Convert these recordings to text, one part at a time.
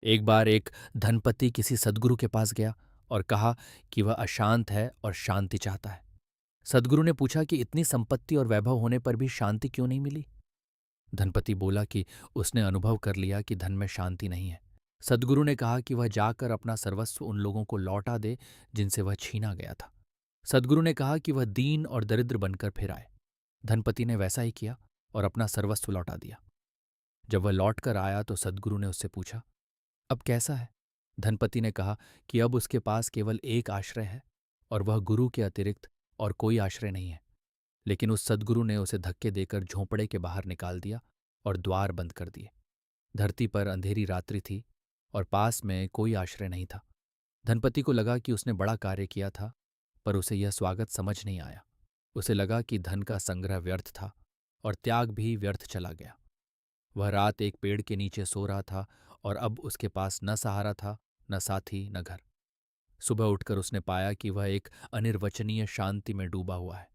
एक बार एक धनपति किसी सद्गुरु के पास गया और कहा कि वह अशांत है और शांति चाहता है। सद्गुरु ने पूछा कि इतनी संपत्ति और वैभव होने पर भी शांति क्यों नहीं मिली। धनपति बोला कि उसने अनुभव कर लिया कि धन में शांति नहीं है। सद्गुरु ने कहा कि वह जाकर अपना सर्वस्व उन लोगों को लौटा दे जिनसे वह छीना गया था। सद्गुरु ने कहा कि वह दीन और दरिद्र बनकर फिर आए। धनपति ने वैसा ही किया और अपना सर्वस्व लौटा दिया। जब वह लौट कर आया तो सद्गुरु ने उससे पूछा, अब कैसा है? धनपति ने कहा कि अब उसके पास केवल एक आश्रय है और वह गुरु के अतिरिक्त और कोई आश्रय नहीं है। लेकिन उस सद्गुरु ने उसे धक्के देकर झोंपड़े के बाहर निकाल दिया और द्वार बंद कर दिए। धरती पर अंधेरी रात्रि थी और पास में कोई आश्रय नहीं था। धनपति को लगा कि उसने बड़ा कार्य किया था, पर उसे यह स्वागत समझ नहीं आया। उसे लगा कि धन का संग्रह व्यर्थ था और त्याग भी व्यर्थ चला गया। वह रात एक पेड़ के नीचे सो रहा था और अब उसके पास न सहारा था, न साथी, न घर। सुबह उठकर उसने पाया कि वह एक अनिर्वचनीय शांति में डूबा हुआ है।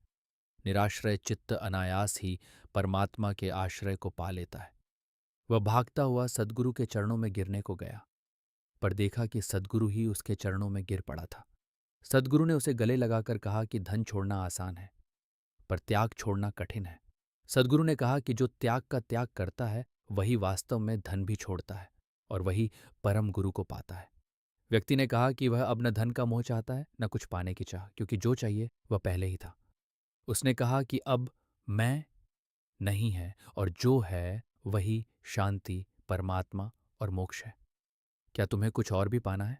निराश्रय चित्त अनायास ही परमात्मा के आश्रय को पा लेता है। वह भागता हुआ सद्गुरु के चरणों में गिरने को गया, पर देखा कि सद्गुरु ही उसके चरणों में गिर पड़ा था। सद्गुरु ने उसे गले लगाकर कहा कि धन छोड़ना आसान है, पर त्याग छोड़ना कठिन है। सद्गुरु ने कहा कि जो त्याग का त्याग करता है वही वास्तव में धन भी छोड़ता है और वही परम गुरु को पाता है। व्यक्ति ने कहा कि वह अब न धन का मोह चाहता है न कुछ पाने की चाह, क्योंकि जो चाहिए वह पहले ही था। उसने कहा कि अब मैं नहीं है और जो है वही शांति, परमात्मा और मोक्ष है। क्या तुम्हें कुछ और भी पाना है?